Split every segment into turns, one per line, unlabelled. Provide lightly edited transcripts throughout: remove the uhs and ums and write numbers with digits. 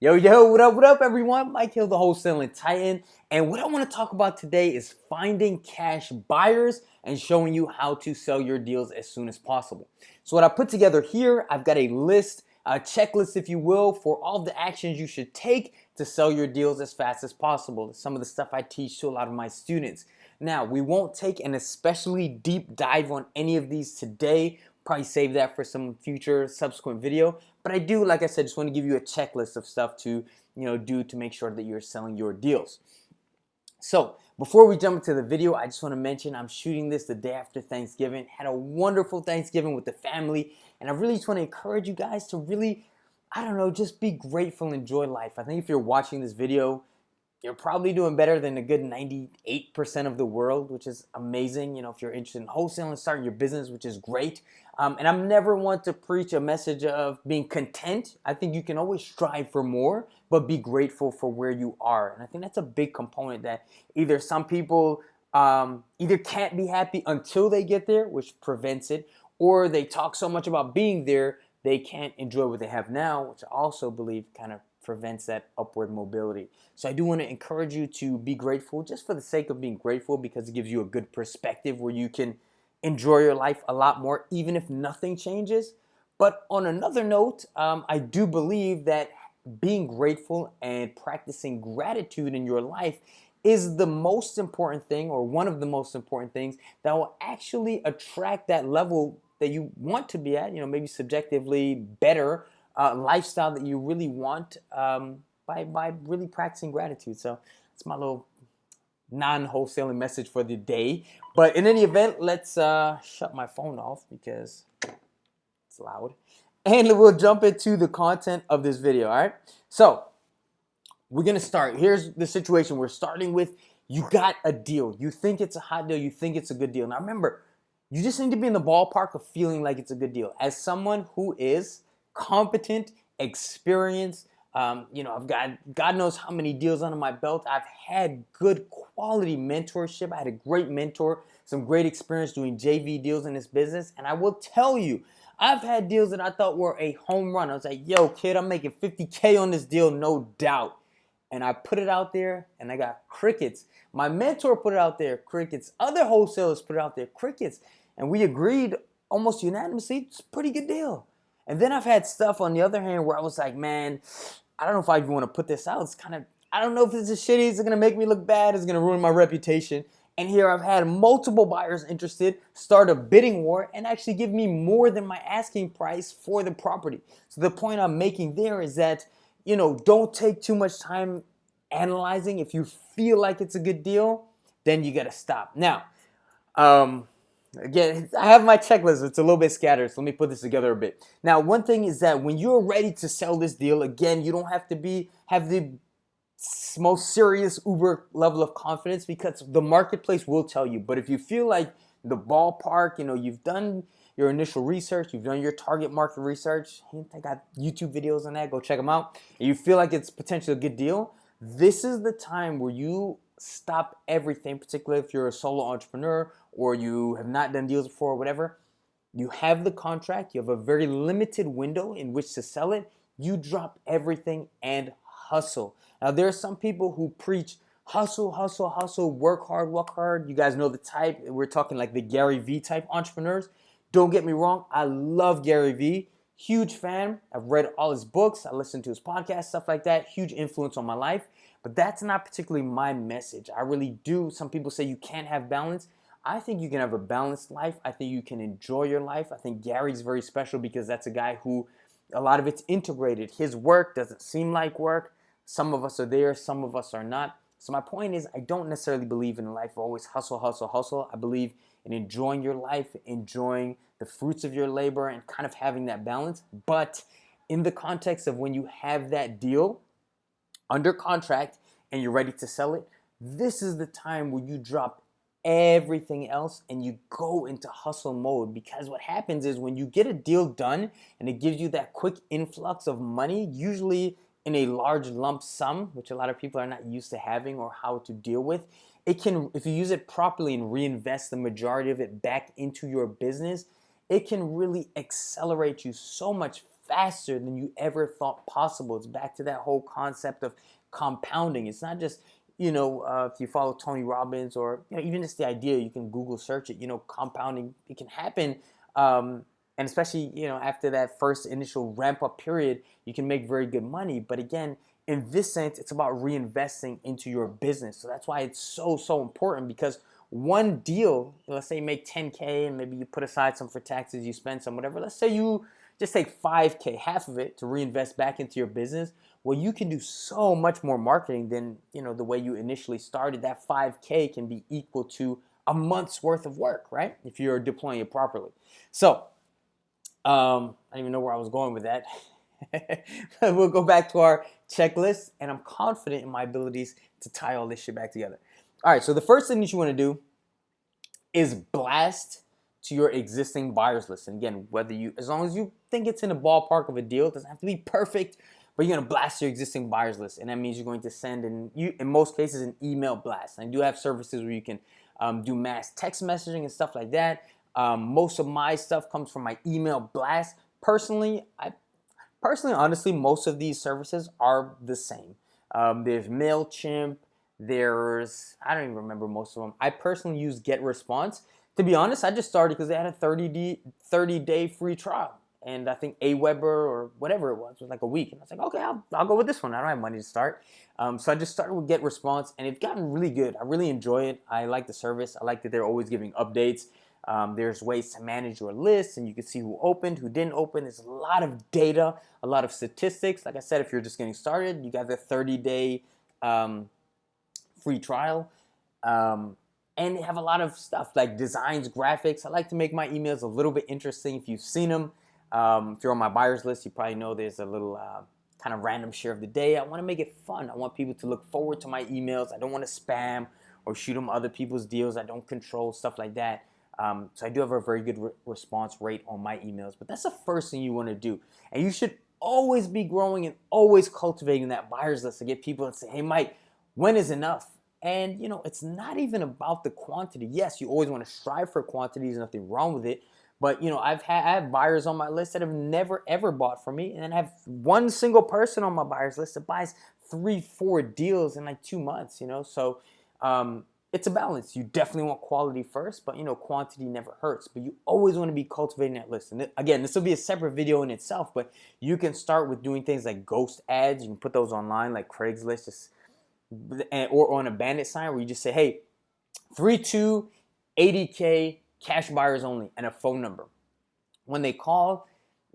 Yo, what up, everyone? Mike Hill, the wholesaling titan. And what I want to talk about today is finding cash buyers and showing you how to sell your deals as soon as possible. So what I put together here, I've got a list, a checklist, if you will, for all the actions you should take to sell your deals as fast as possible. Some of the stuff I teach to a lot of my students. Now, we won't take an especially deep dive on any of these today. Probably save that for some future subsequent video. But I do, like I said, just want to give you a checklist of stuff to do to make sure that you're selling your deals. So before we jump into the video, I just want to mention I'm shooting this the day after Thanksgiving. Had a wonderful Thanksgiving with the family, and I really just want to encourage you guys to really, just be grateful and enjoy life. I think if you're watching this video, you're probably doing better than a good 98% of the world, which is amazing. If you're interested in wholesaling, starting your business, which is great. And I'm never one to preach a message of being content. I think you can always strive for more, but be grateful for where you are. And I think that's a big component that either some people either can't be happy until they get there, which prevents it, or they talk so much about being there, they can't enjoy what they have now, which I also believe kind of prevents that upward mobility. So I do want to encourage you to be grateful just for the sake of being grateful, because it gives you a good perspective where you can enjoy your life a lot more even if nothing changes. But on another note, I do believe that being grateful and practicing gratitude in your life is the most important thing, or one of the most important things that will actually attract that level that you want to be at, maybe subjectively better lifestyle that you really want by really practicing gratitude. So it's my little non-wholesaling message for the day. But in any event, let's shut my phone off because it's loud. And we'll jump into the content of this video, all right? So we're going to start. Here's the situation. We're starting with, you got a deal. You think it's a hot deal. You think it's a good deal. Now remember, you just need to be in the ballpark of feeling like it's a good deal. As someone who is competent, experienced, I've got God knows how many deals under my belt. I've had good quality mentorship. I had a great mentor, some great experience doing JV deals in this business. And I will tell you, I've had deals that I thought were a home run. I was like, yo, kid, I'm making 50K on this deal, no doubt. And I put it out there and I got crickets. My mentor put it out there, crickets. Other wholesalers put it out there, crickets. And we agreed almost unanimously, it's a pretty good deal. And then I've had stuff on the other hand where I was like, man, I don't know if I even want to put this out. It's kind of, I don't know if this is shitty. Is it going to make me look bad? Is it going to ruin my reputation? And here I've had multiple buyers interested, start a bidding war, and actually give me more than my asking price for the property. So the point I'm making there is that, don't take too much time analyzing. If you feel like it's a good deal, then you got to stop. Now, again, I have my checklist. It's a little bit scattered, so let me put this together a bit. Now, one thing is that when you're ready to sell this deal, again, you don't have to have the most serious uber level of confidence, because the marketplace will tell you. But if you feel like the ballpark, you've done your initial research, you've done your target market research, I got YouTube videos on that, go check them out, and you feel like it's potentially a good deal, this is the time where you stop everything, particularly if you're a solo entrepreneur or you have not done deals before or whatever. You have the contract, you have a very limited window in which to sell it, you drop everything and hustle. Now, there are some people who preach hustle, hustle, hustle, work hard. You guys know the type. We're talking like the Gary Vee type entrepreneurs. Don't get me wrong, I love Gary Vee. Huge fan. I've read all his books. I listen to his podcast, stuff like that. Huge influence on my life. But that's not particularly my message. I really do. Some people say you can't have balance. I think you can have a balanced life. I think you can enjoy your life. I think Gary's very special because that's a guy who, a lot of it's integrated. His work doesn't seem like work. Some of us are there, some of us are not. So my point is, I don't necessarily believe in a life of always hustle, hustle, hustle. I believe in enjoying your life, enjoying the fruits of your labor, and kind of having that balance. But in the context of when you have that deal under contract and you're ready to sell it, this is the time where you drop everything else and you go into hustle mode. Because what happens is when you get a deal done and it gives you that quick influx of money, usually in a large lump sum, which a lot of people are not used to having or how to deal with, it can, if you use it properly and reinvest the majority of it back into your business, it can really accelerate you so much faster than you ever thought possible. It's back to that whole concept of compounding. It's not just, if you follow Tony Robbins or even just the idea, you can Google search it. Compounding, it can happen, and especially after that first initial ramp up period, you can make very good money. But again, in this sense, it's about reinvesting into your business. So that's why it's so important, because one deal, let's say you make 10K and maybe you put aside some for taxes, you spend some, whatever. Let's say you just take 5K, half of it, to reinvest back into your business. Well, you can do so much more marketing than the way you initially started. That 5K can be equal to a month's worth of work, right? If you're deploying it properly. So I don't even know where I was going with that. We'll go back to our checklist, and I'm confident in my abilities to tie all this shit back together. All right, so the first thing that you want to do is blast to your existing buyers list. And again, as long as you think it's in the ballpark of a deal, it doesn't have to be perfect, but you're going to blast your existing buyers list. And that means you're going to send, in most cases, an email blast. And I do have services where you can do mass text messaging and stuff like that. Most of my stuff comes from my email blast. Personally, honestly, most of these services are the same. There's MailChimp. I don't even remember most of them. I personally use GetResponse. To be honest, I just started because they had a 30-day free trial. And I think AWeber or whatever it was like a week. And I was like, okay, I'll go with this one. I don't have money to start. So I just started with GetResponse, and it's gotten really good. I really enjoy it. I like the service. I like that they're always giving updates. There's ways to manage your list, and you can see who opened, who didn't open. There's a lot of data, a lot of statistics. Like I said, if you're just getting started, you got the 30-day free trial. And they have a lot of stuff like designs, graphics. I like to make my emails a little bit interesting. If you've seen them, if you're on my buyers list, you probably know there's a little kind of random share of the day. I want to make it fun. I want people to look forward to my emails. I don't want to spam or shoot them other people's deals. I don't control stuff like that. So I do have a very good response rate on my emails. But that's the first thing you want to do. And you should always be growing and always cultivating that buyers list to get people to say, hey, Mike, when is enough? And, it's not even about the quantity. Yes, you always want to strive for quantity. There's nothing wrong with it. But, I have buyers on my list that have never, ever bought from me. And then I have one single person on my buyers list that buys 3-4 deals in like 2 months, So it's a balance. You definitely want quality first, but, quantity never hurts. But you always want to be cultivating that list. And again, this will be a separate video in itself, but you can start with doing things like ghost ads. You can put those online like Craigslist, or on a Bandit Sign, where you just say, hey, 3-2, 80K, cash buyers only, and a phone number. When they call,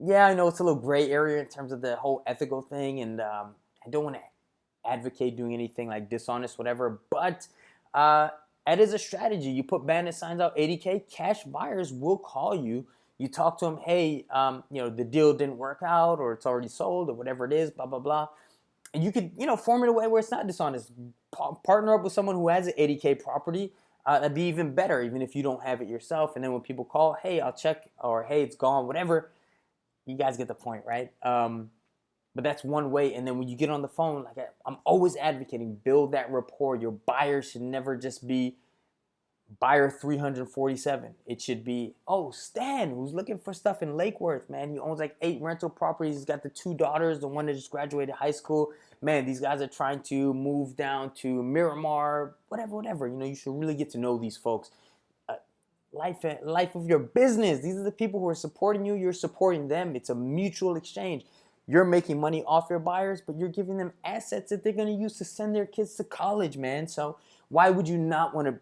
yeah, I know it's a little gray area in terms of the whole ethical thing, and I don't want to advocate doing anything like dishonest, whatever, but that is a strategy. You put Bandit Signs out, 80K, cash buyers will call you. You talk to them, hey, the deal didn't work out, or it's already sold, or whatever it is, blah, blah, blah. And you could, form it a way where it's not dishonest. Partner up with someone who has an 80K property. That'd be even better, even if you don't have it yourself. And then when people call, hey, I'll check, or hey, it's gone, whatever. You guys get the point, right? But that's one way. And then when you get on the phone, like I'm always advocating, build that rapport. Your buyer should never just be buyer 347. It should be, oh, Stan, who's looking for stuff in Lake Worth, man. He owns like 8 rental properties. He's got the 2 daughters, the one that just graduated high school. Man, these guys are trying to move down to Miramar, whatever. You should really get to know these folks. Life of your business. These are the people who are supporting you. You're supporting them. It's a mutual exchange. You're making money off your buyers, but you're giving them assets that they're going to use to send their kids to college, man. So why would you not want to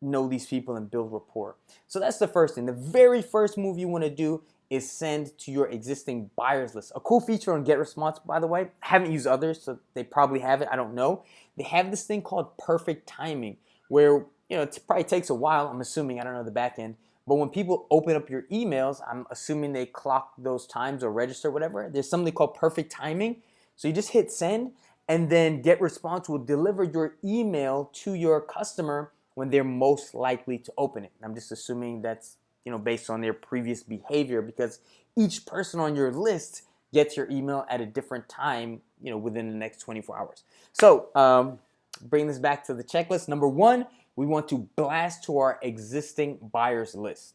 know these people and build rapport? So that's the first thing. The very first move you want to do is send to your existing buyers list. A cool feature on GetResponse, by the way, I haven't used others, so they probably have it, I don't know. They have this thing called perfect timing, where it probably takes a while, I'm assuming, I don't know the back end, but when people open up your emails, I'm assuming they clock those times or register, whatever. There's something called perfect timing. So you just hit send, and then GetResponse will deliver your email to your customer when they're most likely to open it. I'm just assuming that's based on their previous behavior, because each person on your list gets your email at a different time, within the next 24 hours. So bring this back to the checklist. Number 1, we want to blast to our existing buyers list.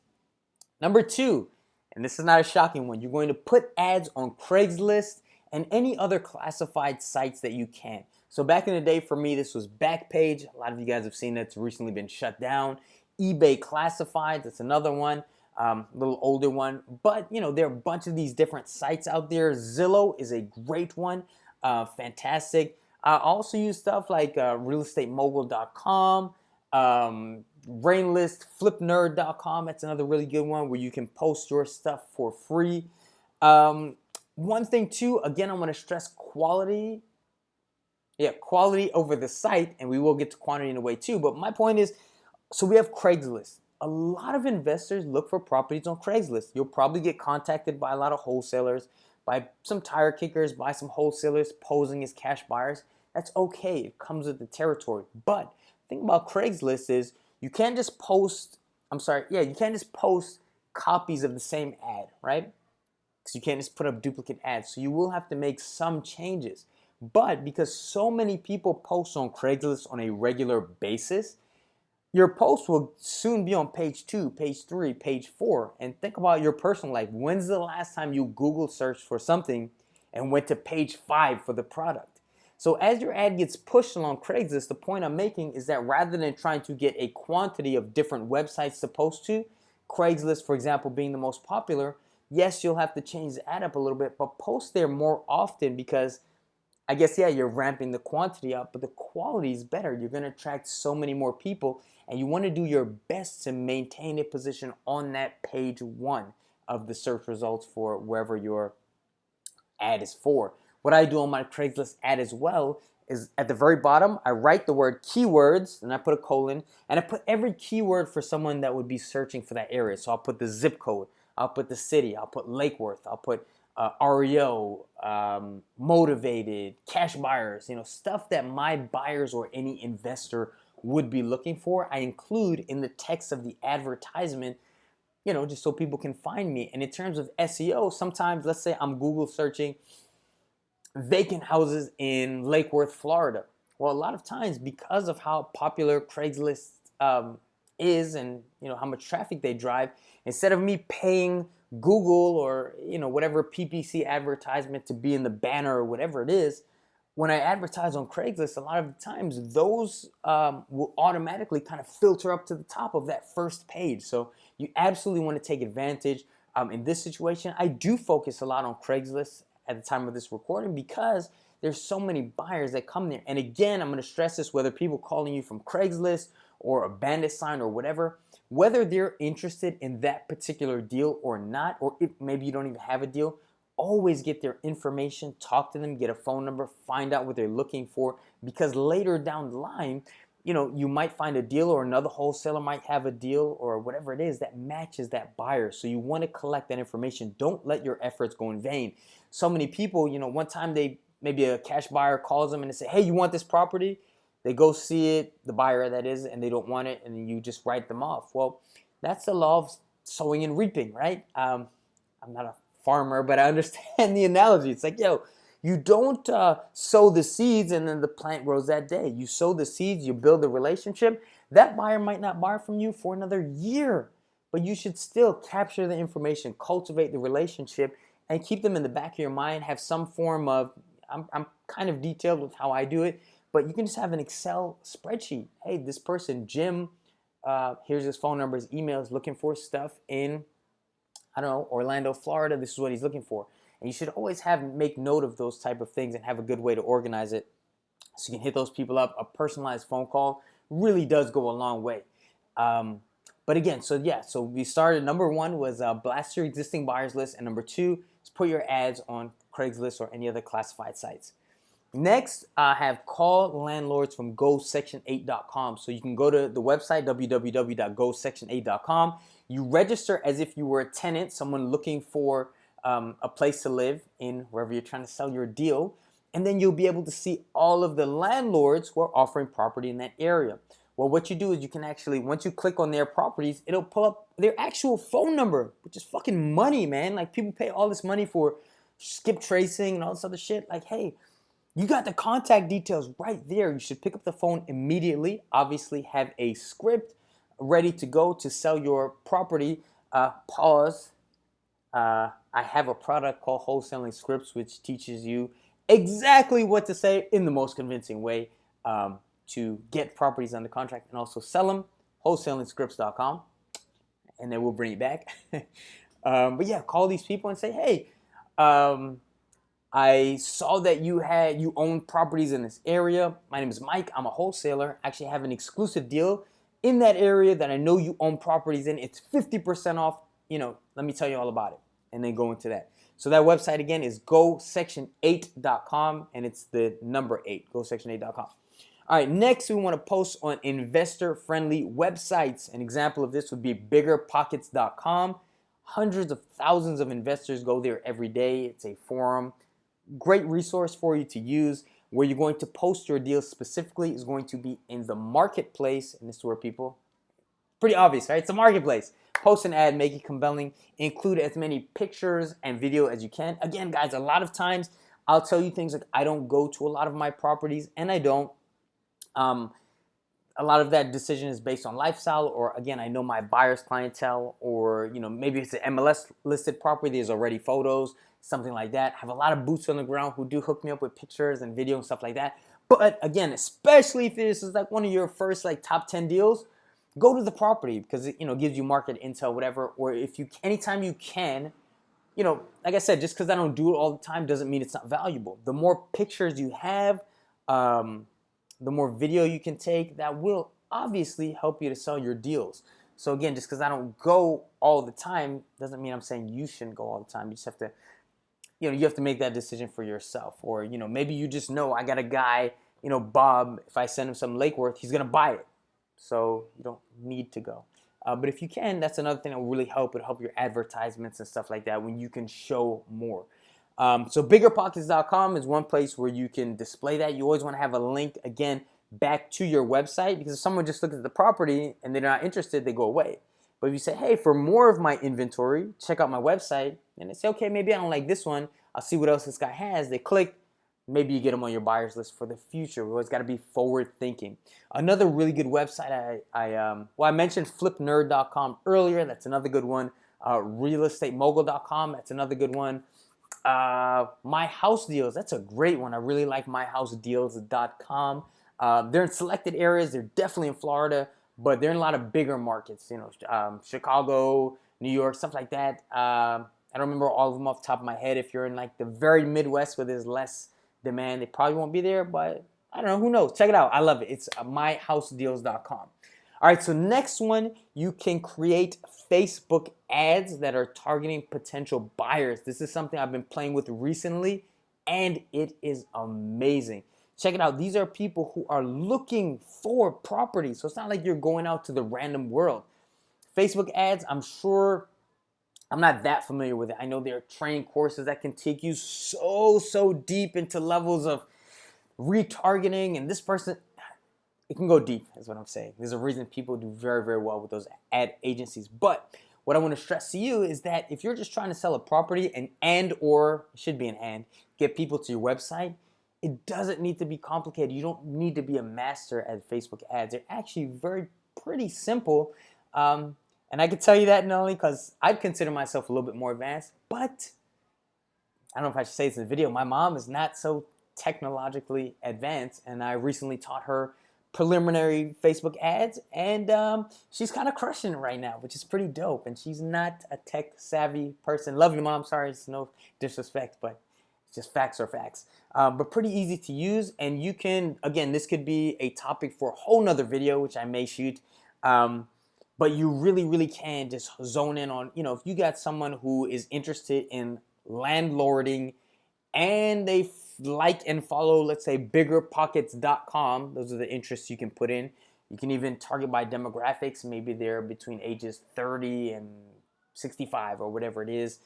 Number 2, and this is not a shocking one, you're going to put ads on Craigslist and any other classified sites that you can. So back in the day for me, this was Backpage. A lot of you guys have seen that. It's recently been shut down. eBay Classifieds, that's another one, a little older one. But there are a bunch of these different sites out there. Zillow is a great one, fantastic. I also use stuff like realestatemogul.com, Brainlist, flipnerd.com. That's another really good one where you can post your stuff for free. One thing too, again, I'm going to stress quality. Yeah, quality over the site, and we will get to quantity in a way too. But my point is, so we have Craigslist. A lot of investors look for properties on Craigslist. You'll probably get contacted by a lot of wholesalers, by some tire kickers, by some wholesalers posing as cash buyers. That's okay. It comes with the territory. But the thing about Craigslist is you can't just post, you can't just post copies of the same ad, right? Because you can't just put up duplicate ads. So you will have to make some changes. But because so many people post on Craigslist on a regular basis, your post will soon be on page 2, page 3, page 4. And think about your personal life. When's the last time you Google searched for something and went to page 5 for the product? So as your ad gets pushed along Craigslist, the point I'm making is that rather than trying to get a quantity of different websites to post to, Craigslist, for example, being the most popular, yes, you'll have to change the ad up a little bit, but post there more often because I guess, yeah, you're ramping the quantity up, but the quality is better. You're going to attract so many more people, and you want to do your best to maintain a position on that page 1 of the search results for wherever your ad is for. What I do on my Craigslist ad as well is at the very bottom, I write the word keywords, and I put a colon, and I put every keyword for someone that would be searching for that area. So I'll put the zip code, I'll put the city, I'll put Lake Worth, I'll put REO, motivated, cash buyers, stuff that my buyers or any investor would be looking for. I include in the text of the advertisement, just so people can find me. And in terms of SEO, sometimes, let's say I'm Google searching vacant houses in Lake Worth, Florida. Well, a lot of times, because of how popular Craigslist is and how much traffic they drive, instead of me paying Google or whatever PPC advertisement to be in the banner or whatever it is, when I advertise on Craigslist, a lot of the times those will automatically kind of filter up to the top of that first page. So you absolutely want to take advantage. In this situation, I do focus a lot on Craigslist at the time of this recording because there's so many buyers that come there. And again, I'm going to stress this, whether people calling you from Craigslist or a Bandit Sign or whatever, whether they're interested in that particular deal or not, or if maybe you don't even have a deal, always get their information, talk to them, get a phone number, find out what they're looking for, because later down the line, you might find a deal or another wholesaler might have a deal or whatever it is that matches that buyer. So you want to collect that information. Don't let your efforts go in vain. So many people, one time maybe a cash buyer calls them and they say, hey, you want this property? They go see it, the buyer that is, and they don't want it, and then you just write them off. Well, that's the law of sowing and reaping, right? I'm not a farmer, but I understand the analogy. It's like, you don't sow the seeds and then the plant grows that day. You sow the seeds, you build a relationship. That buyer might not buy from you for another year, but you should still capture the information, cultivate the relationship, and keep them in the back of your mind. Have some form of, I'm kind of detailed with how I do it, but you can just have an Excel spreadsheet. Hey, this person, Jim, here's his phone number, his email, is looking for stuff in, I don't know, Orlando, Florida. This is what he's looking for. And you should always make note of those type of things and have a good way to organize it so you can hit those people up. A personalized phone call really does go a long way. But again, so we started. Number 1 was blast your existing buyers list, and number 2 is put your ads on Craigslist or any other classified sites. Next, I have call landlords from gosection8.com. So you can go to the website, www.gosection8.com. You register as if you were a tenant, someone looking for a place to live in wherever you're trying to sell your deal. And then you'll be able to see all of the landlords who are offering property in that area. Well, what you do is you can actually, once you click on their properties, it'll pull up their actual phone number, which is fucking money, man. Like, people pay all this money for skip tracing and all this other shit. Like, hey, you got the contact details right there. You should pick up the phone immediately. Obviously, have a script ready to go to sell your property. Pause. I have a product called Wholesaling Scripts, which teaches you exactly what to say in the most convincing way to get properties under contract and also sell them. Wholesalingscripts.com, and then we'll bring it back. But yeah, call these people and say, hey, I saw that you own properties in this area. My name is Mike. I'm a wholesaler. Actually, have an exclusive deal in that area that I know you own properties in. It's 50% off. Let me tell you all about it, and then go into that. So that website again is gosection8.com, and it's the number 8, gosection8.com. All right, next we want to post on investor-friendly websites. An example of this would be biggerpockets.com. Hundreds of thousands of investors go there every day. It's a forum. Great resource for you to use. Where you're going to post your deals specifically is going to be in the marketplace, and this is where people, pretty obvious, right? It's a marketplace. Post an ad, make it compelling, include as many pictures and video as you can. Again, guys, a lot of times I'll tell you things like I don't go to a lot of my properties, and I don't. A lot of that decision is based on lifestyle, or again, I know my buyer's clientele, or maybe it's an MLS listed property, there's already photos, something like that. I have a lot of boots on the ground who do hook me up with pictures and video and stuff like that. But again, especially if this is like one of your first like top 10 deals, go to the property because it gives you market intel, whatever. Or if you anytime you can, like I said, just because I don't do it all the time doesn't mean it's not valuable. The more pictures you have, the more video you can take, that will obviously help you to sell your deals. So again, just because I don't go all the time doesn't mean I'm saying you shouldn't go all the time. You just have to, you have to make that decision for yourself. Or, maybe you just know I got a guy, Bob, if I send him some Lake Worth, he's going to buy it. So you don't need to go. But if you can, that's another thing that will really help. It'll help your advertisements and stuff like that when you can show more. So biggerpockets.com is one place where you can display that. You always want to have a link, again, back to your website, because if someone just looks at the property and they're not interested, they go away. But if you say, hey, for more of my inventory, check out my website, and they say, okay, maybe I don't like this one, I'll see what else this guy has. They click, maybe you get them on your buyer's list for the future. We always got to be forward thinking. Another really good website, I mentioned flipnerd.com earlier. That's another good one. Realestatemogul.com, that's another good one. My House Deals, that's a great one. I really like myhousedeals.com. They're in selected areas. They're definitely in Florida, but they're in a lot of bigger markets, Chicago, New York, stuff like that. I don't remember all of them off the top of my head. If you're in like the very Midwest where there's less demand, they probably won't be there, but I don't know, who knows? Check it out. I love it. It's myhousedeals.com. All right, so next one, you can create Facebook ads that are targeting potential buyers. This is something I've been playing with recently, and it is amazing. Check it out. These are people who are looking for property. So it's not like you're going out to the random world. Facebook ads, I'm sure, I'm not that familiar with it. I know there are training courses that can take you so deep into levels of retargeting, and this person, it can go deep, is what I'm saying. There's a reason people do very well with those ad agencies. But what I want to stress to you is that if you're just trying to sell a property or it should be get people to your website, it doesn't need to be complicated. You don't need to be a master at Facebook ads. They're actually pretty simple. And I can tell you that not only because I'd consider myself a little bit more advanced, but I don't know if I should say this in the video. My mom is not so technologically advanced, and I recently taught her preliminary Facebook ads, and she's kind of crushing it right now, which is pretty dope. And she's not a tech savvy person. Love you, Mom. Sorry, it's no disrespect, but it's just facts are facts. But pretty easy to use, and you can, again, this could be a topic for a whole nother video, which I may shoot. But you really can just zone in on, if you got someone who is interested in landlording and they like and follow, let's say, biggerpockets.com. Those are the interests you can put in. You can even target by demographics. Maybe they're between ages 30 and 65 or whatever it is.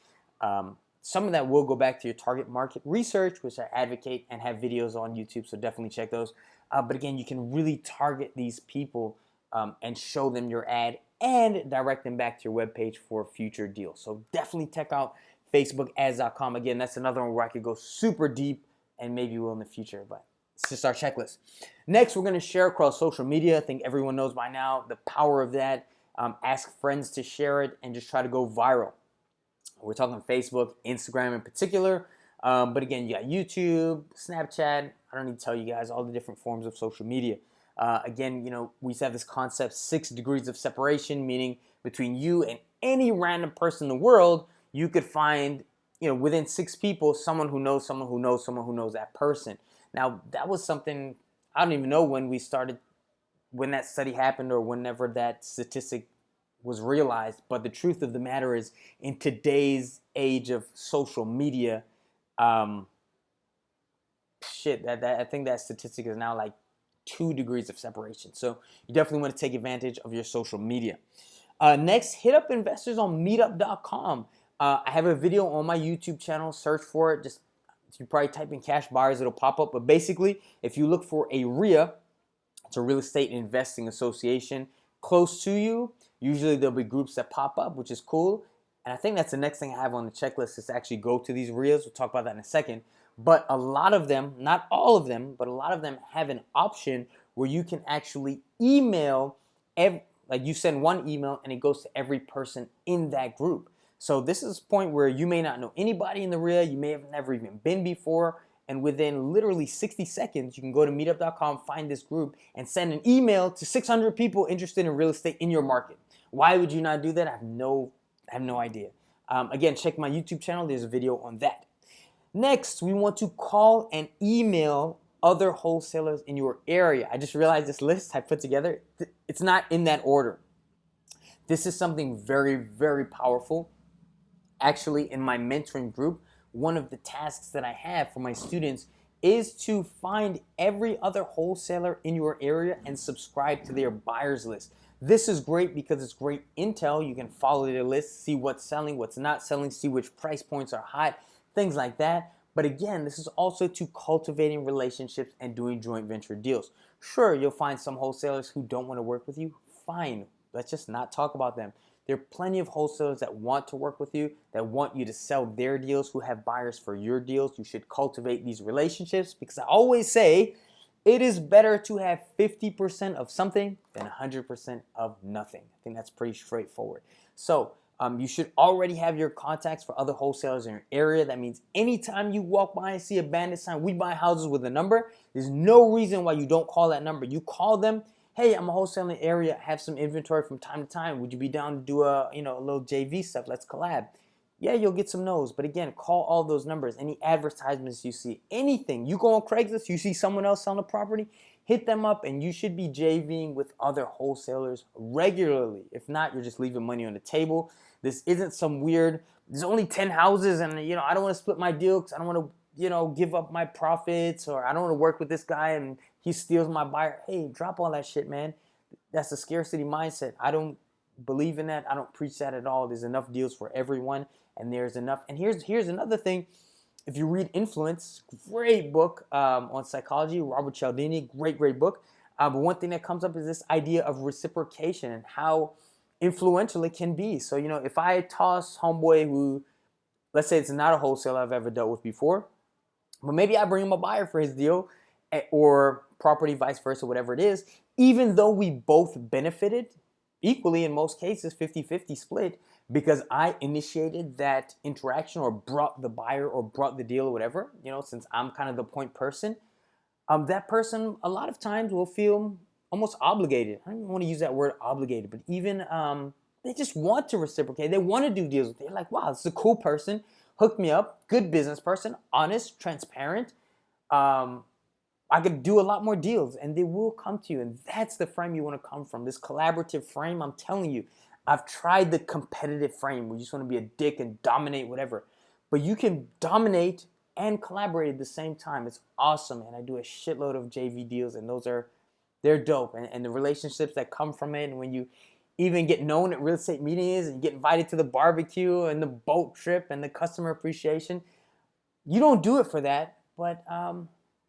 Some of that will go back to your target market research, which I advocate and have videos on YouTube, so definitely check those. But again, you can really target these people and show them your ad and direct them back to your webpage for future deals. So definitely check out facebookads.com. Again, that's another one where I could go super deep, and maybe will in the future, but it's just our checklist. Next, we're going to share across social media. I think everyone knows by now the power of that. Ask friends to share it and just try to go viral. We're talking Facebook, Instagram in particular. But again, you got YouTube, Snapchat. I don't need to tell you guys all the different forms of social media. Again, we used to have this concept, 6 degrees of separation, meaning between you and any random person in the world, you could find, within 6 people, someone who knows someone who knows someone who knows that person. Now, that was something, I don't even know when that study happened or whenever that statistic was realized. But the truth of the matter is, in today's age of social media, I think that statistic is now like 2 degrees of separation. So you definitely want to take advantage of your social media. Next, hit up investors on meetup.com. I have a video on my YouTube channel. Search for it. Just if you probably type in cash buyers, it'll pop up. But basically, if you look for a REIA, it's a real estate investing association close to you. Usually there'll be groups that pop up, which is cool. And I think that's the next thing I have on the checklist is to actually go to these REIAs. We'll talk about that in a second. But a lot of them, not all of them, but a lot of them have an option where you can actually email, like you send one email and it goes to every person in that group. So this is a point where you may not know anybody in the REIA, you may have never even been before, and within literally 60 seconds, you can go to meetup.com, find this group, and send an email to 600 people interested in real estate in your market. Why would you not do that? I have no idea. Again, check my YouTube channel. There's a video on that. Next, we want to call and email other wholesalers in your area. I just realized this list I put together, it's not in that order. This is something very, very powerful. Actually, in my mentoring group, one of the tasks that I have for my students is to find every other wholesaler in your area and subscribe to their buyers list. This is great because it's great intel. You can follow their list, see what's selling, what's not selling, see which price points are hot, things like that. But again, this is also to cultivating relationships and doing joint venture deals. Sure, you'll find some wholesalers who don't want to work with you. Fine, let's just not talk about them. There are plenty of wholesalers that want to work with you, that want you to sell their deals, who have buyers for your deals. You should cultivate these relationships because I always say it is better to have 50% of something than 100% of nothing. I think that's pretty straightforward. So you should already have your contacts for other wholesalers in your area. That means anytime you walk by and see a Bandit sign, we buy houses with a number, there's no reason why you don't call that number. You call them. Hey, I'm a wholesaler in the area, have some inventory from time to time. Would you be down to do a little JV stuff? Let's collab. Yeah, you'll get some no's, but again, call all those numbers. Any advertisements you see, anything. You go on Craigslist, you see someone else selling a property, hit them up, and you should be JVing with other wholesalers regularly. If not, you're just leaving money on the table. This isn't some weird, there's only 10 houses and I don't want to split my deal because I don't want to give up my profits, or I don't want to work with this guy and he steals my buyer. Hey, drop all that shit, man. That's a scarcity mindset. I don't believe in that. I don't preach that at all. There's enough deals for everyone, and there's enough. And here's another thing. If you read Influence, great book on psychology, Robert Cialdini, great book. But one thing that comes up is this idea of reciprocation and how influential it can be. So, if I toss homeboy who, let's say it's not a wholesaler I've ever dealt with before, but maybe I bring him a buyer for his deal, or property, vice versa, whatever it is, even though we both benefited equally in most cases, 50-50 split, because I initiated that interaction or brought the buyer or brought the deal or whatever, since I'm kind of the point person, that person a lot of times will feel almost obligated. I don't even want to use that word obligated, but even they just want to reciprocate. They want to do deals with you. They're like, wow, this is a cool person, hooked me up, good business person, honest, transparent. I could do a lot more deals, and they will come to you. And that's the frame you want to come from, this collaborative frame. I'm telling you, I've tried the competitive frame where you just want to be a dick and dominate whatever. But you can dominate and collaborate at the same time. It's awesome, and I do a shitload of JV deals, and they're dope. And the relationships that come from it, and when you even get known at real estate meetings and you get invited to the barbecue and the boat trip and the customer appreciation, you don't do it for that, but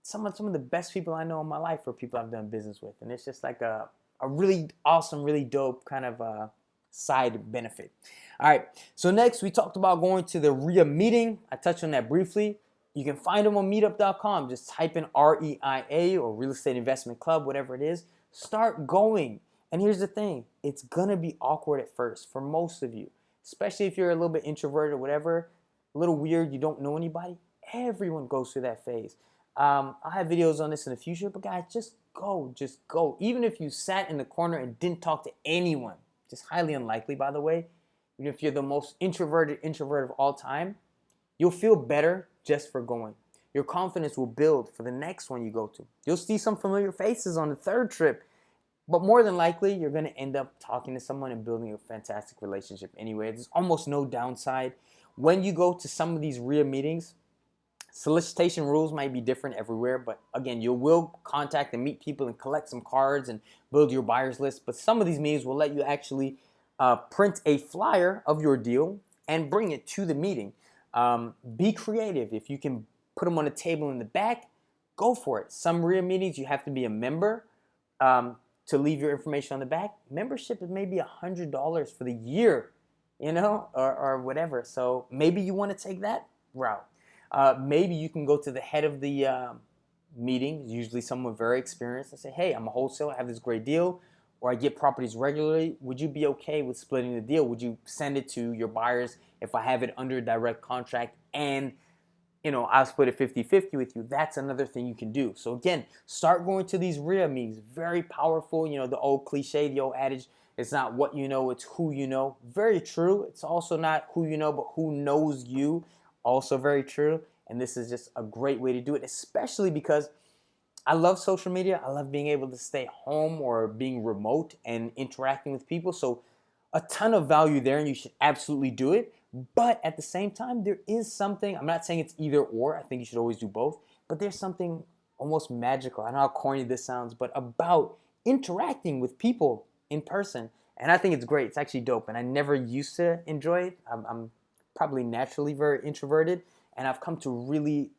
some of the best people I know in my life are people I've done business with. And it's just like a really awesome, really dope kind of side benefit. All right, so next we talked about going to the REIA meeting. I touched on that briefly. You can find them on meetup.com. Just type in REIA or Real Estate Investment Club, whatever it is. Start going. And here's the thing. It's going to be awkward at first for most of you. especially if you're a little bit introverted or whatever, a little weird, you don't know anybody. Everyone goes through that phase. I'll have videos on this in the future, but guys, just go. Even if you sat in the corner and didn't talk to anyone, just highly unlikely, by the way. Even if you're the most introverted introvert of all time, you'll feel better just for going. Your confidence will build for the next one you go to. You'll see some familiar faces on the third trip, but more than likely, you're going to end up talking to someone and building a fantastic relationship anyway. There's almost no downside. When you go to some of these REIA meetings, solicitation rules might be different everywhere, but again, you will contact and meet people and collect some cards and build your buyers list. But some of these meetings will let you actually print a flyer of your deal and bring it to the meeting. Be creative. If you can put them on a table in the back, go for it. Some REIA meetings, you have to be a member to leave your information on the back. Membership is maybe $100 for the year, or whatever. So maybe you want to take that route. Maybe you can go to the head of the meeting, usually someone very experienced, and say, hey, I'm a wholesaler, I have this great deal, or I get properties regularly. Would you be okay with splitting the deal? Would you send it to your buyers if I have it under direct contract and I'll split it 50-50 with you? That's another thing you can do. So again, start going to these REIA meetings. Very powerful. The old cliche, the old adage, it's not what you know, it's who you know. Very true. It's also not who you know, but who knows you. Also very true. And this is just a great way to do it, especially because I love social media. I love being able to stay home or being remote and interacting with people. So a ton of value there, and you should absolutely do it. But at the same time, there is something, I'm not saying it's either or, I think you should always do both, but there's something almost magical, I know how corny this sounds, but about interacting with people in person. And I think it's great. It's actually dope. And I never used to enjoy it. I'm probably naturally very introverted, and I've come to really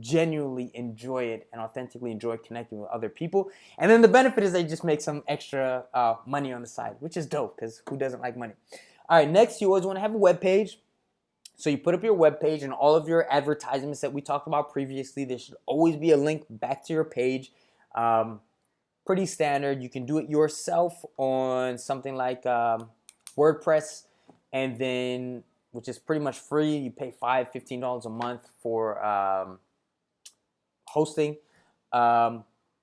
genuinely enjoy it and authentically enjoy connecting with other people. And then the benefit is they just make some extra money on the side, which is dope because who doesn't like money? All right, next, you always want to have a web page. So you put up your web page, and all of your advertisements that we talked about previously, there should always be a link back to your page. Pretty standard. You can do it yourself on something like WordPress, and then, which is pretty much free. You pay $15 a month for hosting.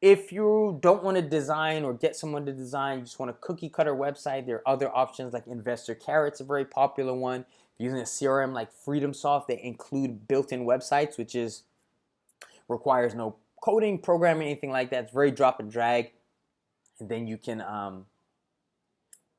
If you don't want to design or get someone to design, you just want a cookie cutter website, there are other options like Investor Carrot's a very popular one. If you're using a CRM like FreedomSoft, they include built-in websites, which requires no coding, programming, anything like that. It's very drop and drag. And then you can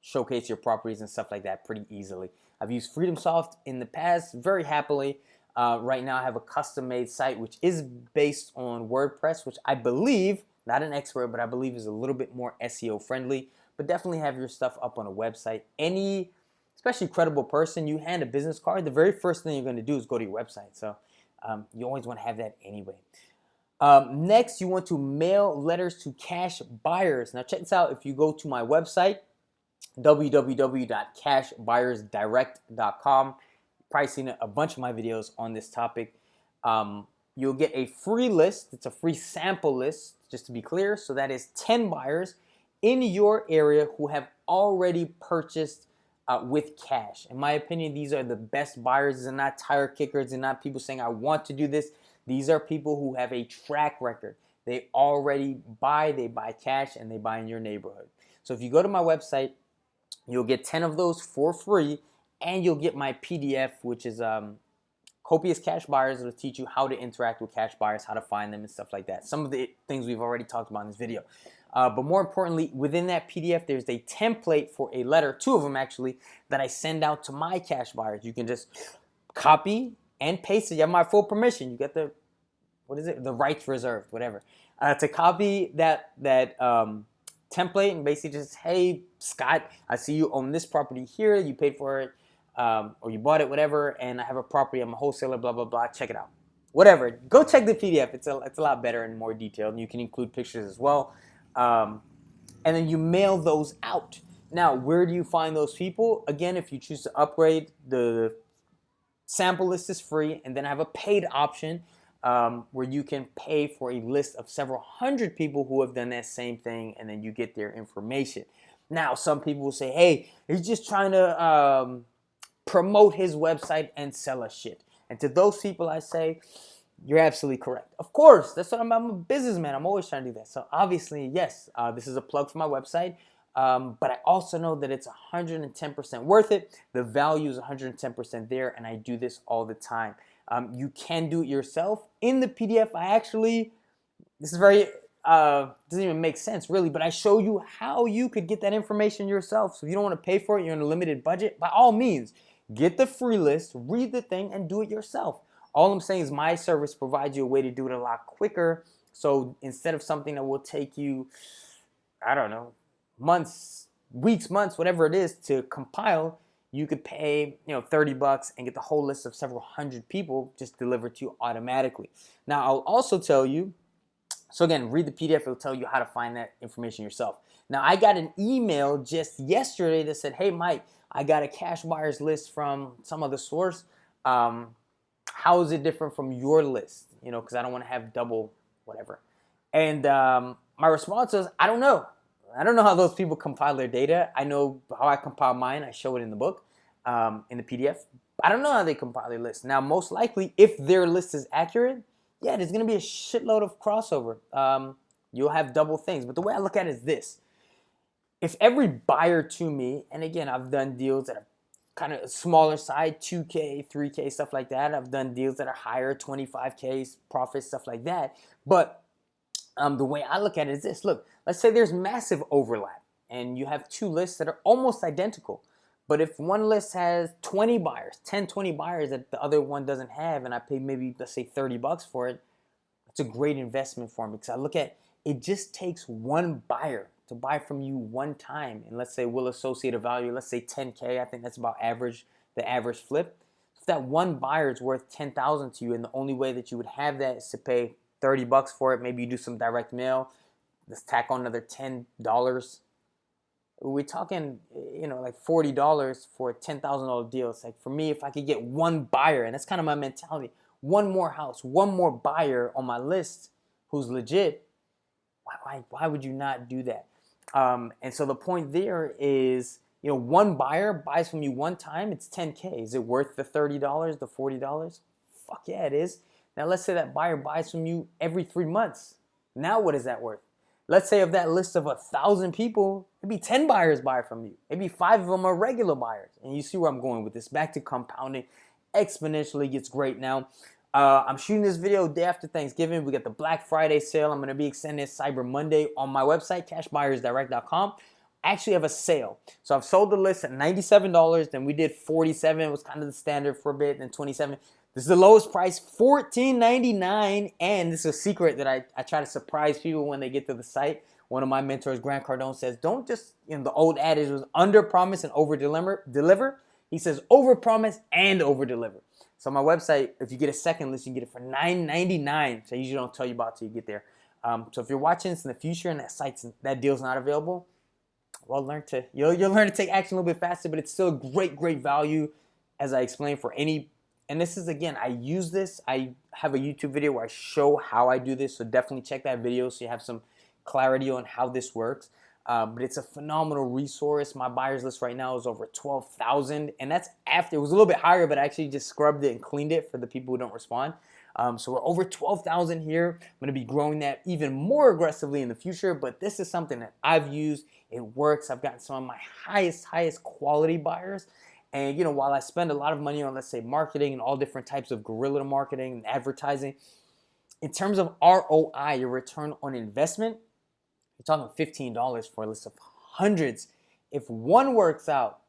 showcase your properties and stuff like that pretty easily. I've used FreedomSoft in the past very happily. Right now I have a custom-made site which is based on WordPress, which I believe, not an expert, but I believe is a little bit more SEO friendly. But definitely have your stuff up on a website. Any, especially credible person, you hand a business card, the very first thing you're going to do is go to your website. So you always want to have that anyway. Next, you want to mail letters to cash buyers. Now check this out. If you go to my website, www.cashbuyersdirect.com, probably seen a bunch of my videos on this topic. You'll get a free list. It's a free sample list, just to be clear. So that is 10 buyers in your area who have already purchased with cash. In my opinion, these are the best buyers. These are not tire kickers. They're not people saying, I want to do this. These are people who have a track record. They already buy, they buy cash, and they buy in your neighborhood. So if you go to my website, you'll get 10 of those for free, and you'll get my PDF, which is Copious Cash Buyers. It'll teach you how to interact with cash buyers, how to find them, and stuff like that. Some of the things we've already talked about in this video. But more importantly, within that PDF, there's a template for a letter, 2 of them actually, that I send out to my cash buyers. You can just copy and paste it. You have my full permission. You get the, the rights reserved, whatever. To copy that template and basically just, hey, Scott, I see you own this property here. You paid for it, or you bought it, whatever, and I have a property. I'm a wholesaler, blah, blah, blah. Check it out. Whatever. Go check the PDF. It's a lot better and more detailed, and you can include pictures as well. And then you mail those out. Now, where do you find those people? Again, if you choose to upgrade, the sample list is free, and then I have a paid option where you can pay for a list of several hundred people who have done that same thing, and then you get their information. Now, some people will say, hey, he's just trying to promote his website and sell us shit. And to those people, I say, you're absolutely correct. Of course, that's what I'm a businessman. I'm always trying to do that. So obviously, yes, this is a plug for my website. But I also know that it's 110% worth it. The value is 110% there, and I do this all the time. You can do it yourself. In the PDF, this is very, doesn't even make sense really, but I show you how you could get that information yourself. So if you don't want to pay for it, you're in a limited budget, by all means, get the free list, read the thing, and do it yourself. All I'm saying is my service provides you a way to do it a lot quicker. So instead of something that will take you, I don't know, months, weeks, months, whatever it is to compile, you could pay, $30 and get the whole list of several hundred people just delivered to you automatically. Now, I'll also tell you, so again, read the PDF, it'll tell you how to find that information yourself. Now, I got an email just yesterday that said, hey, Mike, I got a cash buyers list from some other source. How is it different from your list? Because I don't want to have double whatever. And my response was, I don't know. I don't know how those people compile their data. I know how I compile mine. I show it in the book, in the PDF. I don't know how they compile their list. Now, most likely, if their list is accurate, yeah, there's going to be a shitload of crossover. You'll have double things. But the way I look at it is this. If every buyer to me, and again, I've done deals that are kind of smaller side, 2K, 3K, stuff like that. I've done deals that are higher, 25K, profits, stuff like that. But the way I look at it is this. Look, let's say there's massive overlap and you have two lists that are almost identical. But if one list has 20 buyers, 10, 20 buyers that the other one doesn't have, and I pay maybe, let's say, $30 for it, it's a great investment for me because I look at it just takes one buyer to buy from you one time. And let's say we'll associate a value, let's say 10K. I think that's about average, the average flip. If that one buyer is worth 10,000 to you, and the only way that you would have that is to pay $30 for it, maybe you do some direct mail, let's tack on another $10. We're talking, like $40 for a $10,000 deal. It's like, for me, if I could get one buyer, and that's kind of my mentality, one more house, one more buyer on my list who's legit, why would you not do that? And so the point there is, one buyer buys from you one time, it's 10K. Is it worth the $30, the $40? Fuck yeah, it is. Now let's say that buyer buys from you every 3 months. Now what is that worth? Let's say of that list of 1,000 people, maybe 10 buyers buy from you. Maybe 5 of them are regular buyers. And you see where I'm going with this. Back to compounding. Exponentially gets great now. I'm shooting this video day after Thanksgiving. We got the Black Friday sale. I'm going to be extending Cyber Monday on my website, cashbuyersdirect.com. I actually have a sale. So I've sold the list at $97. Then we did $47. It was kind of the standard for a bit. Then $27. This is the lowest price, $14.99. And this is a secret that I try to surprise people when they get to the site. One of my mentors, Grant Cardone, says, don't just, the old adage was under promise and over deliver. He says over promise and over deliver. So on my website, if you get a second list, you can get it for $9.99. So I usually don't tell you about it till you get there. So if you're watching this in the future and that deal's not available, well, you'll learn to take action a little bit faster, but it's still a great value, as I explained, for any. And this is, again, I use this. I have a YouTube video where I show how I do this, so definitely check that video so you have some clarity on how this works. But it's a phenomenal resource. My buyers list right now is over 12,000, and that's after, it was a little bit higher, but I actually just scrubbed it and cleaned it for the people who don't respond. So we're over 12,000 here. I'm going to be growing that even more aggressively in the future, but this is something that I've used. It works. I've gotten some of my highest quality buyers. And, while I spend a lot of money on, let's say, marketing and all different types of guerrilla marketing and advertising, in terms of ROI, your return on investment, you're talking $15 for a list of hundreds. If one works out,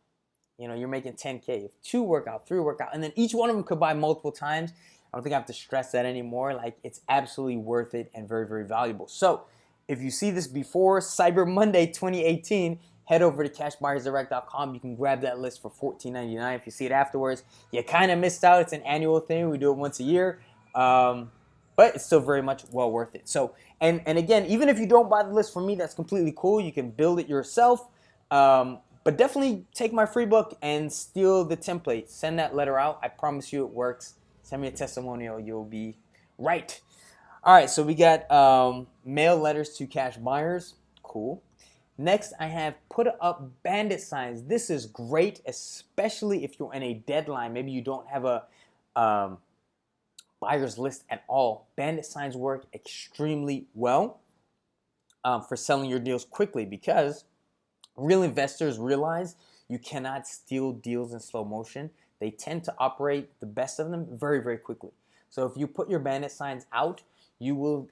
you're making 10K. If 2 work out, 3 work out, and then each one of them could buy multiple times, I don't think I have to stress that anymore. Like, it's absolutely worth it and very valuable. So if you see this before Cyber Monday 2018, head over to cashbuyersdirect.com. You can grab that list for $14.99. If you see it afterwards, you kind of missed out. It's an annual thing. We do it once a year. But it's still very much well worth it. So, and again, even if you don't buy the list from me, that's completely cool. You can build it yourself. But definitely take my free book and steal the template. Send that letter out. I promise you it works. Send me a testimonial. You'll be right. All right, so we got mail letters to cash buyers. Cool. Next, I have put up bandit signs. This is great, especially if you're in a deadline. Maybe you don't have a buyer's list at all. Bandit signs work extremely well for selling your deals quickly, because real investors realize you cannot steal deals in slow motion. They tend to operate, the best of them, very, very quickly. So if you put your bandit signs out, you will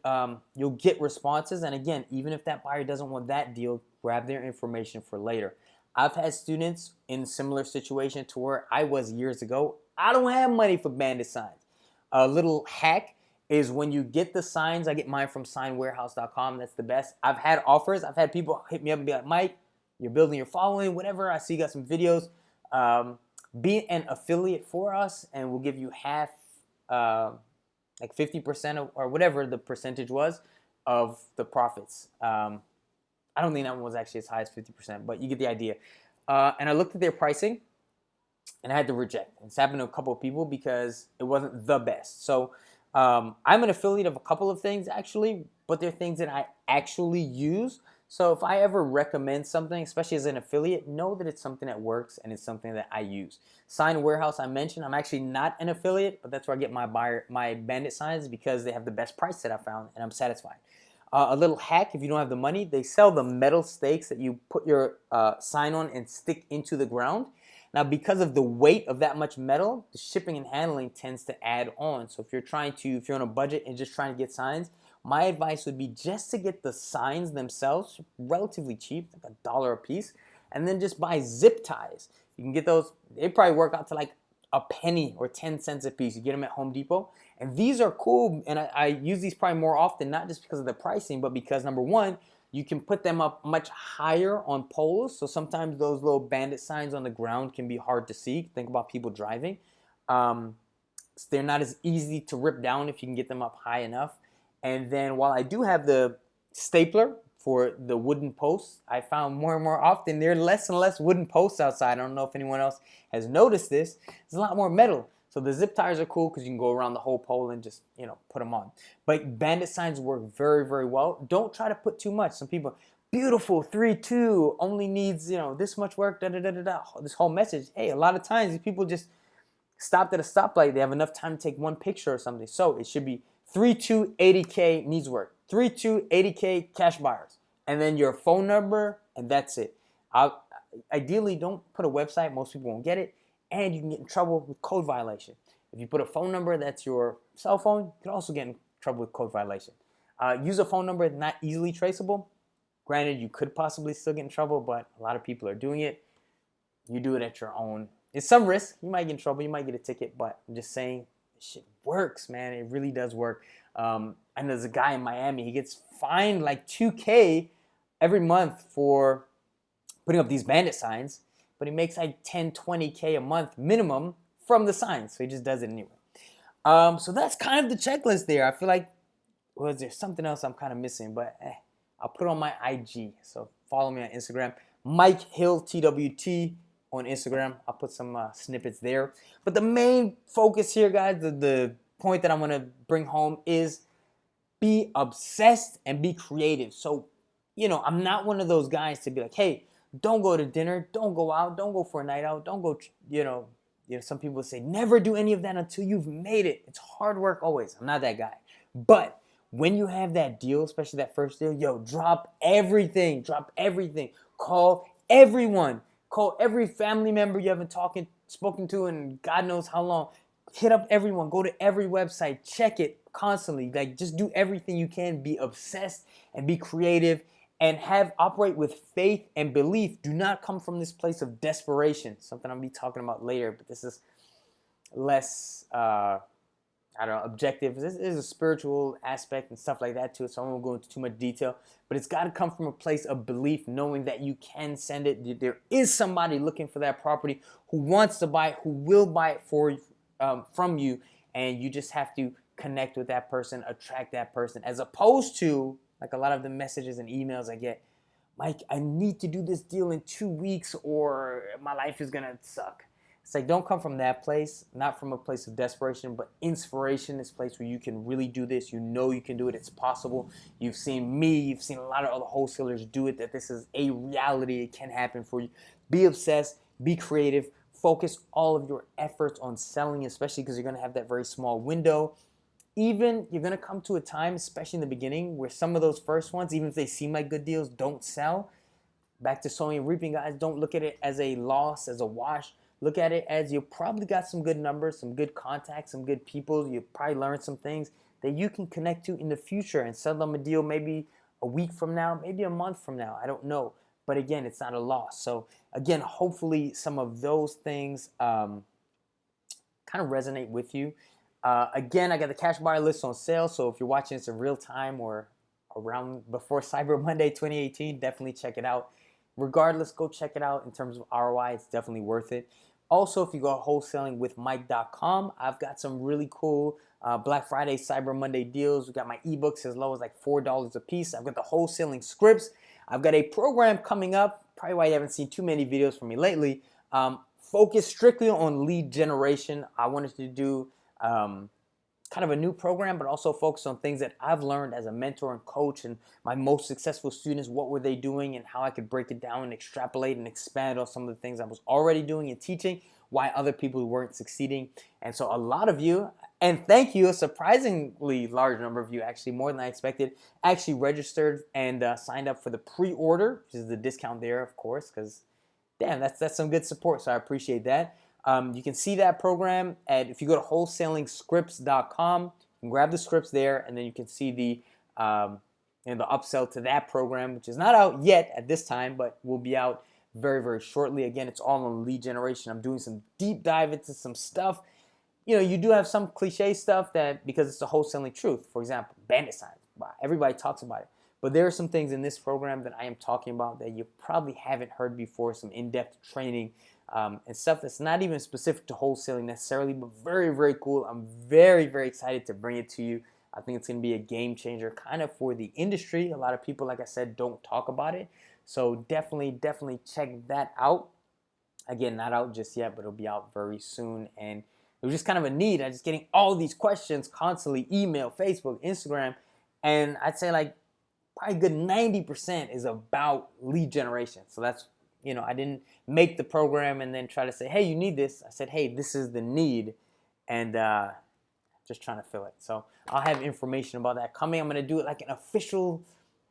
you'll get responses. And again, even if that buyer doesn't want that deal, grab their information for later. I've had students in similar situation to where I was years ago. I don't have money for bandit signs. A little hack is when you get the signs. I get mine from signwarehouse.com. That's the best. I've had offers. I've had people hit me up and be like, Mike, you're building your following, whatever. I see you got some videos. Be an affiliate for us, and we'll give you half, like 50% or whatever the percentage was of the profits. I don't think that one was actually as high as 50%, but you get the idea. And I looked at their pricing, and I had to reject. It's happened to a couple of people because it wasn't the best. So I'm an affiliate of a couple of things, actually, but they're things that I actually use. So if I ever recommend something, especially as an affiliate, know that it's something that works and it's something that I use. Sign Warehouse, I mentioned, I'm actually not an affiliate, but that's where I get my bandit signs, because they have the best price that I found, and I'm satisfied. A little hack, if you don't have the money, they sell the metal stakes that you put your sign on and stick into the ground. Now, because of the weight of that much metal, the shipping and handling tends to add on. So if you're on a budget and just trying to get signs, my advice would be just to get the signs themselves, relatively cheap, like $1 a piece, and then just buy zip ties. You can get those, they probably work out to like a penny or 10 cents a piece. You get them at Home Depot. And these are cool, and I use these probably more often, not just because of the pricing, but because, number one, you can put them up much higher on poles. So sometimes those little bandit signs on the ground can be hard to see. Think about people driving. They're not as easy to rip down if you can get them up high enough. And then while I do have the stapler for the wooden posts, I found more and more often there are less and less wooden posts outside. I don't know if anyone else has noticed this. There's a lot more metal. So the zip ties are cool because you can go around the whole pole and just, put them on. But bandit signs work very, very well. Don't try to put too much. Some people, beautiful, 3-2, only needs, this much work, da-da-da-da-da, this whole message. Hey, a lot of times these people just stopped at a stoplight. They have enough time to take one picture or something. So it should be 3-2, 80K needs work. 3-2, 80K cash buyers. And then your phone number, and that's it. Ideally, don't put a website. Most people won't get it. And you can get in trouble with code violation. If you put a phone number that's your cell phone, you can also get in trouble with code violation. Use a phone number that's not easily traceable. Granted, you could possibly still get in trouble, but a lot of people are doing it. You do it at your own. It's some risk. You might get in trouble. You might get a ticket, but I'm just saying, this shit works, man. It really does work. And there's a guy in Miami. He gets fined like $2K every month for putting up these bandit signs, but he makes like 10, 20K a month minimum from the signs. So he just does it anyway. So that's kind of the checklist there. I feel like, well, there's something else I'm kind of missing, but I'll put it on my IG. So follow me on Instagram, Mike Hill TWT on Instagram. I'll put some snippets there. But the main focus here, guys, the point that I want to bring home is be obsessed and be creative. So, I'm not one of those guys to be like, hey, don't go to dinner, don't go out, don't go for a night out, don't go, some people say never do any of that until you've made it. It's hard work always. I'm not that guy. But when you have that deal, especially that first deal, drop everything. Call everyone. Call every family member you haven't spoken to in God knows how long. Hit up everyone. Go to every website. Check it constantly. Like, just do everything you can. Be obsessed and be creative. And operate with faith and belief. Do not come from this place of desperation. Something I'll be talking about later, but this is less, objective. This is a spiritual aspect and stuff like that too, so I won't go into too much detail. But it's got to come from a place of belief, knowing that you can send it. There is somebody looking for that property who wants to buy it, who will buy it from you, and you just have to connect with that person, attract that person, as opposed to, like a lot of the messages and emails I get, Mike, I need to do this deal in 2 weeks or my life is going to suck. It's like, don't come from that place, not from a place of desperation, but inspiration. This place where you can really do this. You know you can do it. It's possible. You've seen me. You've seen a lot of other wholesalers do it, that this is a reality. It can happen for you. Be obsessed. Be creative. Focus all of your efforts on selling, especially because you're going to have that very small window. Even you're going to come to a time, especially in the beginning, where some of those first ones, even if they seem like good deals, don't sell. Back to sowing and reaping, guys. Don't look at it as a loss, as a wash. Look at it as you probably got some good numbers, some good contacts, some good people. You probably learned some things that you can connect to in the future and sell them a deal maybe a week from now, maybe a month from now. I don't know. But again, it's not a loss. So again, hopefully some of those things kind of resonate with you. Again, I got the cash buyer list on sale. So if you're watching this in real time or around before Cyber Monday 2018, definitely check it out. Regardless, go check it out. In terms of ROI, it's definitely worth it. Also, if you go wholesalingwithmike.com, I've got some really cool Black Friday, Cyber Monday deals. We got my ebooks as low as like $4 a piece. I've got the wholesaling scripts. I've got a program coming up, probably why you haven't seen too many videos from me lately, focused strictly on lead generation. I wanted to do kind of a new program, but also focus on things that I've learned as a mentor and coach, and my most successful students, what were they doing, and how I could break it down and extrapolate and expand on some of the things I was already doing and teaching, why other people weren't succeeding. And so a lot of you, and thank you, a surprisingly large number of you, actually more than I expected, actually registered and signed up for the pre-order, which is the discount there, of course, because damn, that's some good support, so I appreciate that. You can see that program if you go to wholesalingScripts.com. You can grab the scripts there, and then you can see the upsell to that program, which is not out yet at this time, but will be out very, very shortly. Again, it's all on lead generation. I'm doing some deep dive into some stuff. You know, you do have some cliche stuff that, because it's the wholesaling truth. For example, Bandit Signs. Everybody talks about it. But there are some things in this program that I am talking about that you probably haven't heard before, some in-depth training and stuff that's not even specific to wholesaling necessarily, but very, very cool. I'm very, very excited to bring it to you. I think it's going to be a game changer kind of for the industry. A lot of people, like I said, don't talk about it. So definitely, definitely check that out. Again, not out just yet, but it'll be out very soon. And it was just kind of a need. I'm just getting all these questions constantly, email, Facebook, Instagram. And I'd say like probably a good 90% is about lead generation. So that's, you know, I didn't make the program and then try to say, hey, you need this. I said, hey, this is the need, and just trying to fill it. So I'll have information about that coming. I'm going to do it like an official,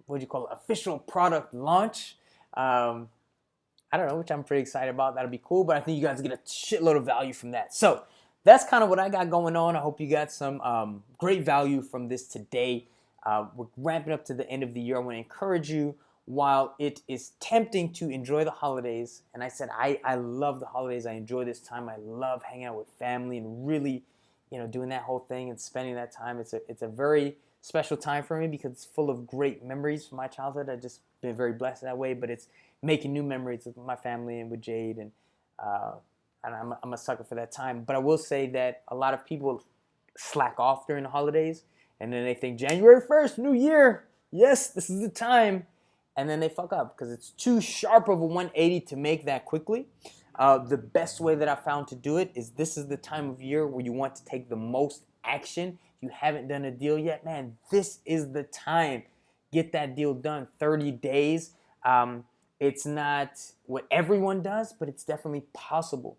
what do you call it, official product launch. I don't know, which I'm pretty excited about. That'll be cool, but I think you guys get a shitload of value from that. So that's kind of what I got going on. I hope you got some great value from this today. We're ramping up to the end of the year. I want to encourage you, while it is tempting to enjoy the holidays, and I said I love the holidays. I enjoy this time. I love hanging out with family and really, you know, doing that whole thing and spending that time. It's a very special time for me because it's full of great memories from my childhood. I've just been very blessed that way, but it's making new memories with my family and with Jade, and I'm a sucker for that time. But I will say that a lot of people slack off during the holidays, and then they think January 1st, New Year, yes, this is the time. And then they fuck up because it's too sharp of a 180 to make that quickly. The best way that I found to do it is this is the time of year where you want to take the most action. If you haven't done a deal yet, man, this is the time. Get that deal done. 30 days. It's not what everyone does, but it's definitely possible.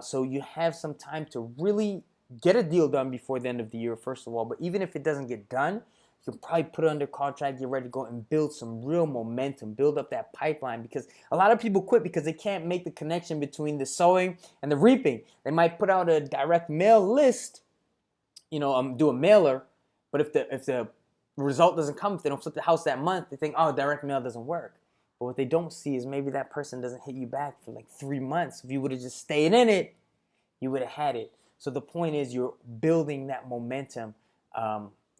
So you have some time to really get a deal done before the end of the year, first of all. But even if it doesn't get done, you can probably put it under contract, get ready to go and build some real momentum, build up that pipeline, because a lot of people quit because they can't make the connection between the sowing and the reaping. They might put out a direct mail list, you know, do a mailer, but if the result doesn't come, if they don't flip the house that month, they think, oh, direct mail doesn't work. But what they don't see is maybe that person doesn't hit you back for like 3 months. If you would have just stayed in it, you would have had it. So the point is you're building that momentum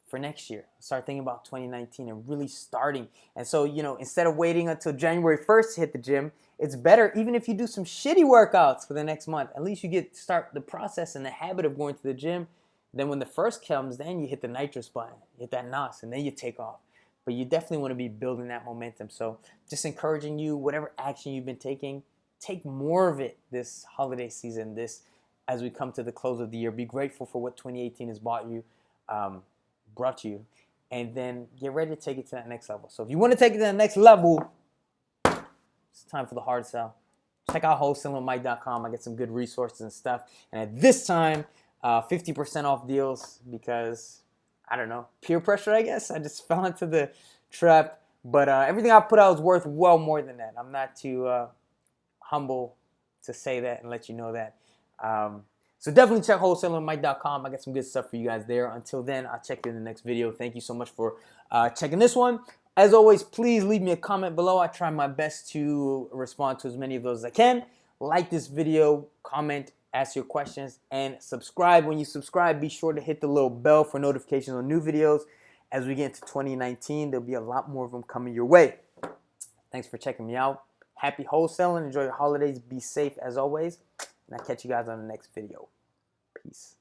for next year. Start thinking about 2019 and really starting. And so, you know, instead of waiting until January 1st to hit the gym, it's better even if you do some shitty workouts for the next month. At least you start the process and the habit of going to the gym. Then when the first comes, then you hit the nitrous button, you hit that NOS, and then you take off. But you definitely want to be building that momentum. So just encouraging you, whatever action you've been taking, take more of it this holiday season, this as we come to the close of the year. Be grateful for what 2018 has brought you, and then get ready to take it to that next level. So if you want to take it to the next level, it's time for the hard sell. Check out wholesalingwithmike.com. I get some good resources and stuff. And at this time, 50% off deals because, I don't know, peer pressure, I guess. I just fell into the trap. But everything I put out is worth well more than that. I'm not too humble to say that and let you know that. So definitely check wholesalingwithmike.com. I got some good stuff for you guys there. Until then, I'll check you in the next video. Thank you so much for checking this one. As always, please leave me a comment below. I try my best to respond to as many of those as I can. Like this video, comment, ask your questions, and subscribe. When you subscribe, be sure to hit the little bell for notifications on new videos. As we get into 2019, there'll be a lot more of them coming your way. Thanks for checking me out. Happy wholesaling. Enjoy your holidays. Be safe as always. And I'll catch you guys on the next video. Peace.